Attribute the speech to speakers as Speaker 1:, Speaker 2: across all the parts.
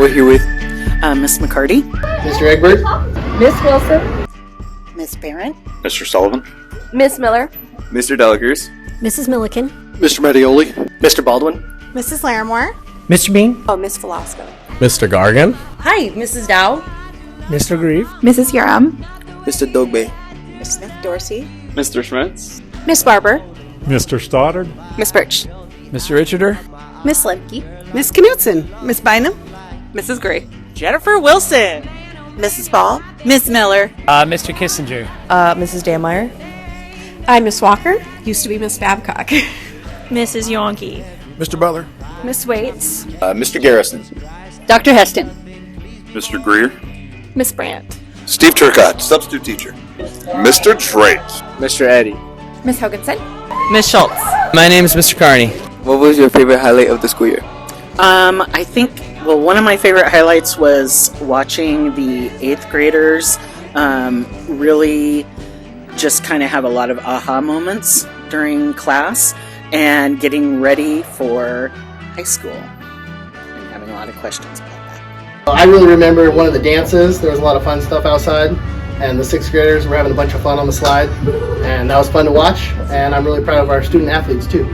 Speaker 1: We're here with
Speaker 2: Miss McCarty,
Speaker 1: Mr. Egbert,
Speaker 3: Miss Wilson,
Speaker 2: Miss Barron,
Speaker 4: Mr. Sullivan,
Speaker 3: Miss Miller,
Speaker 4: Mr. Delacruz,
Speaker 5: Mrs. Milliken,
Speaker 1: Mr. Mattioli,
Speaker 6: Mr. Baldwin,
Speaker 5: Mrs. Larimore,
Speaker 7: Mr. Bean,
Speaker 3: oh, Miss Velasco.
Speaker 8: Mr. Gargan,
Speaker 9: Hi, Mrs. Dow,
Speaker 7: Mr. Grieve,
Speaker 3: Mrs. Yaram,
Speaker 1: Mr. Dogbe,
Speaker 2: Miss Smith Dorsey,
Speaker 4: Mr. Schmitz,
Speaker 3: Miss Barber,
Speaker 10: Mr. Stoddard,
Speaker 3: Miss Birch,
Speaker 7: Mr. Richarder,
Speaker 3: Miss Lemke,
Speaker 9: Miss Knutson,
Speaker 3: Miss Bynum,
Speaker 9: Mrs. Gray,
Speaker 2: Jennifer Wilson,
Speaker 3: Mrs. Ball,
Speaker 9: Miss Miller,
Speaker 7: Mr. Kissinger,
Speaker 9: Mrs. Dameyer.
Speaker 3: I'm Miss Walker, used to be Miss Babcock,
Speaker 5: Mrs. Yonke,
Speaker 7: Mr. Butler,
Speaker 3: Miss Waits,
Speaker 4: Mr. Garrison,
Speaker 3: Dr. Heston,
Speaker 4: Mr. Greer,
Speaker 3: Miss Brandt,
Speaker 4: Steve Turcott, substitute teacher, Mr. Trait,
Speaker 1: Mr. Eddie.
Speaker 3: Miss Hoganson,
Speaker 9: Miss Schultz.
Speaker 7: My name is Mr. Carney.
Speaker 1: What was your favorite highlight of the school year?
Speaker 2: I think, one of my favorite highlights was watching the 8th graders really just kind of have a lot of aha moments during class and getting ready for high school and having a lot of questions about that.
Speaker 6: I really remember one of the dances. There was a lot of fun stuff outside, and the 6th graders were having a bunch of fun on the slide, and that was fun to watch, and I'm really proud of our student athletes too.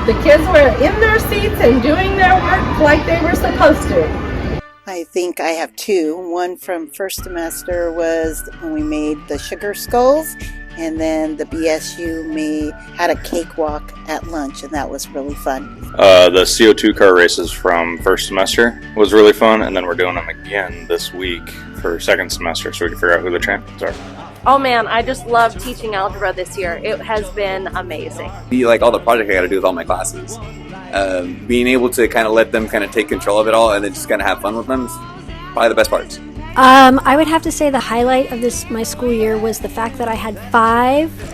Speaker 3: The kids were in their seats and doing their work like they were supposed to.
Speaker 2: I think I have two. One from first semester was when we made the sugar skulls, and then the BSU had a cakewalk at lunch, and that was really fun.
Speaker 4: The CO2 car races from first semester was really fun, and then we're doing them again this week for second semester so we can figure out who the champions are.
Speaker 3: Oh man, I just love teaching algebra this year. It has been amazing.
Speaker 11: Like all the projects I got to do with all my classes. Being able to kind of let them kind of take control of it all and then just kind of have fun with them is probably the best parts.
Speaker 5: I would have to say the highlight of my school year was the fact that I had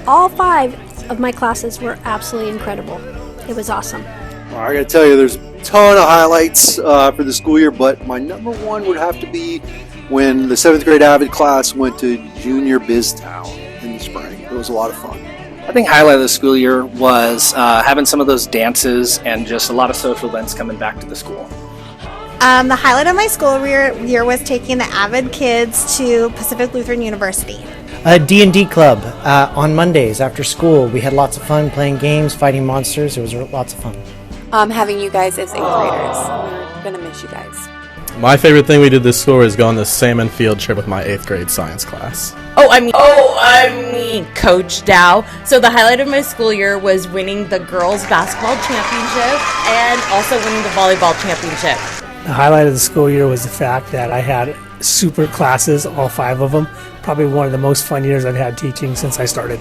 Speaker 5: all five of my classes were absolutely incredible. It was awesome.
Speaker 12: Well, I gotta tell you, there's a ton of highlights for the school year, but my number one would have to be when the 7th grade Avid class went to Junior Biztown in the spring. It was a lot of fun.
Speaker 6: I think highlight of the school year was having some of those dances and just a lot of social events coming back to the school.
Speaker 5: The highlight of my school year was taking the Avid kids to Pacific Lutheran University.
Speaker 7: A D&D club on Mondays after school. We had lots of fun playing games, fighting monsters. It was lots of fun.
Speaker 3: Having you guys as 8th graders. We're gonna miss you guys.
Speaker 8: My favorite thing we did this school is go on the salmon field trip with my 8th grade science class.
Speaker 9: Coach Dow. So the highlight of my school year was winning the girls basketball championship and also winning the volleyball championship.
Speaker 7: The highlight of the school year was the fact that I had super classes, all 5 of them. Probably one of the most fun years I've had teaching since I started.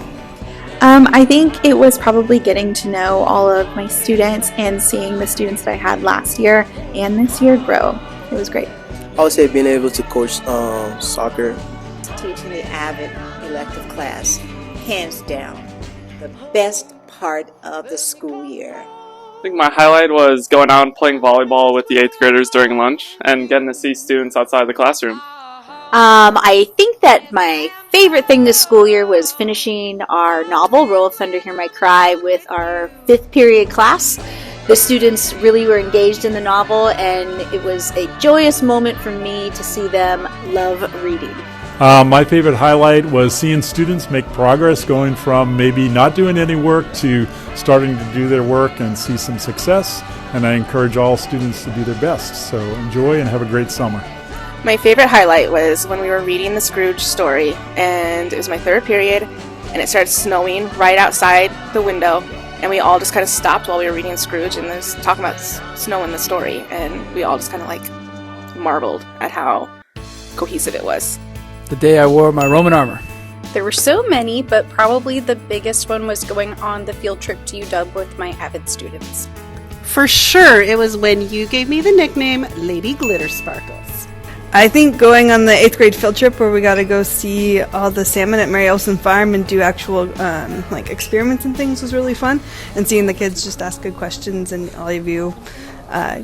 Speaker 3: I think it was probably getting to know all of my students and seeing the students that I had last year and this year grow. It was great.
Speaker 1: I would say being able to coach soccer.
Speaker 2: Teaching the Avid elective class, hands down, the best part of the school year.
Speaker 4: I think my highlight was going out and playing volleyball with the 8th graders during lunch and getting to see students outside the classroom.
Speaker 3: I think that my favorite thing this school year was finishing our novel, Roll of Thunder, Hear My Cry, with our 5th period class. The students really were engaged in the novel, and it was a joyous moment for me to see them love reading.
Speaker 10: My favorite highlight was seeing students make progress, going from maybe not doing any work to starting to do their work and see some success. And I encourage all students to do their best. So enjoy and have a great summer.
Speaker 3: My favorite highlight was when we were reading the Scrooge story, and it was my 3rd period, and it started snowing right outside the window, and we all just kind of stopped while we were reading Scrooge, and there's talking about snow in the story, and we all just kind of like marveled at how cohesive it was.
Speaker 7: The day I wore my Roman armor.
Speaker 3: There were so many, but probably the biggest one was going on the field trip to UW with my Avid students.
Speaker 9: For sure, it was when you gave me the nickname Lady Glitter Sparkles.
Speaker 13: I think going on the 8th grade field trip where we got to go see all the salmon at Mary Olson Farm and do actual experiments and things was really fun. And seeing the kids just ask good questions and all of you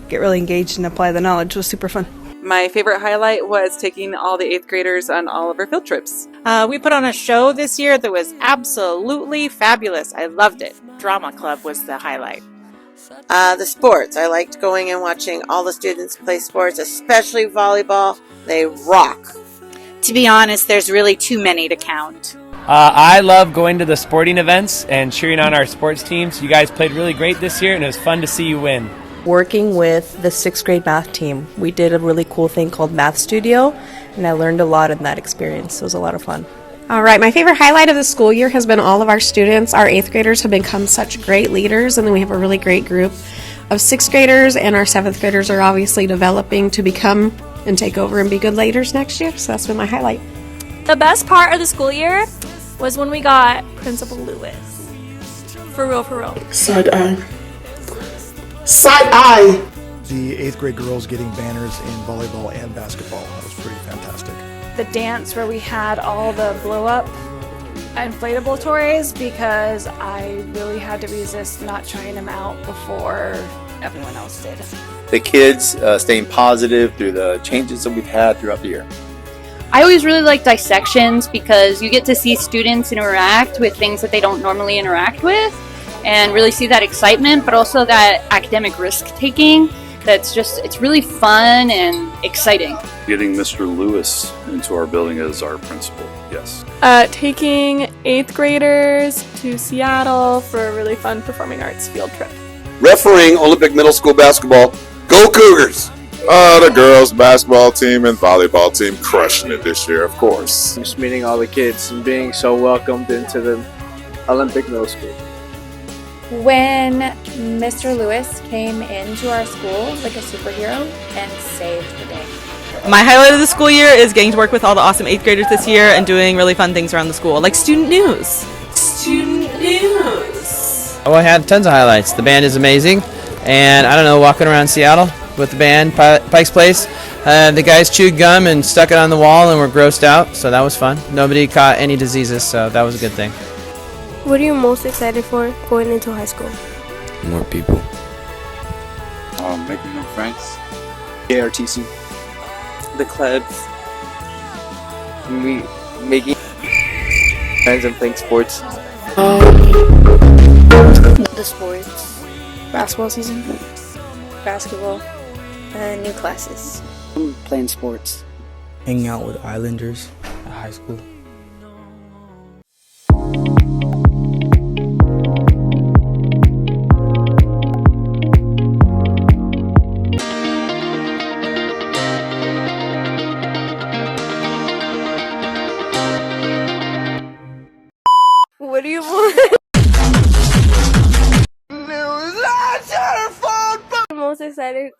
Speaker 13: get really engaged and apply the knowledge was super fun.
Speaker 9: My favorite highlight was taking all the 8th graders on all of our field trips.
Speaker 2: We put on a show this year that was absolutely fabulous. I loved it. Drama Club was the highlight.
Speaker 14: The sports. I liked going and watching all the students play sports, especially volleyball. They rock.
Speaker 15: To be honest, there's really too many to count.
Speaker 16: I love going to the sporting events and cheering on our sports teams. You guys played really great this year, and it was fun to see you win.
Speaker 17: Working with the 6th grade math team, we did a really cool thing called Math Studio, and I learned a lot in that experience. It was a lot of fun.
Speaker 18: All right, my favorite highlight of the school year has been all of our students. Our 8th graders have become such great leaders, and then we have a really great group of 6th graders, and our 7th graders are obviously developing to become and take over and be good leaders next year, so that's been my highlight.
Speaker 19: The best part of the school year was when we got Principal Lewis. For real, for real.
Speaker 20: Side eye. Side eye!
Speaker 21: The 8th grade girls getting banners in volleyball and basketball. That was pretty fantastic.
Speaker 19: The dance where we had all the blow-up inflatable toys because I really had to resist not trying them out before everyone else did.
Speaker 22: The kids staying positive through the changes that we've had throughout the year.
Speaker 23: I always really like dissections because you get to see students interact with things that they don't normally interact with and really see that excitement, but also that academic risk-taking. It's really fun and exciting.
Speaker 24: Getting Mr. Lewis into our building as our principal, yes.
Speaker 19: Taking 8th graders to Seattle for a really fun performing arts field trip.
Speaker 25: Refereeing Olympic Middle School basketball. Go Cougars!
Speaker 26: The girls basketball team and volleyball team crushing it this year, of course.
Speaker 1: Just meeting all the kids and being so welcomed into the Olympic Middle School.
Speaker 27: When Mr. Lewis came into our school like a superhero and saved the day.
Speaker 9: My highlight of the school year is getting to work with all the awesome 8th graders this year and doing really fun things around the school, like student news.
Speaker 15: Student news.
Speaker 16: Oh, I had tons of highlights. The band is amazing, and I don't know, walking around Seattle with the band, Pike's Place, the guys chewed gum and stuck it on the wall and were grossed out, so that was fun. Nobody caught any diseases, so that was a good thing.
Speaker 28: What are you most excited for going into high school?
Speaker 29: More people.
Speaker 25: Making new friends.
Speaker 1: ARTC. The clubs. Making friends and playing sports.
Speaker 28: The sports. Basketball season. Basketball. New classes.
Speaker 30: Playing sports.
Speaker 31: Hanging out with Islanders at high school.
Speaker 28: What do you want? I'm most excited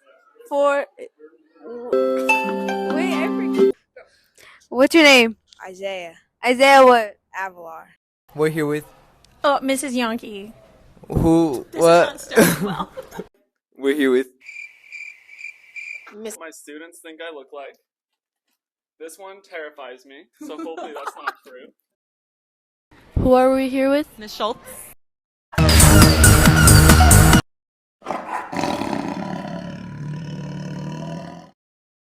Speaker 28: for. Wait, I forget. What's your name?
Speaker 32: Isaiah.
Speaker 28: Isaiah what?
Speaker 32: Avalar.
Speaker 31: We're here with
Speaker 19: Oh, Mrs. Yankee.
Speaker 31: who?
Speaker 19: This
Speaker 31: What?
Speaker 19: is not starting well.
Speaker 31: We're here with.
Speaker 33: My students think I look like. This one terrifies me, so hopefully that's not true.
Speaker 28: Who are we here with?
Speaker 9: Miss Schultz.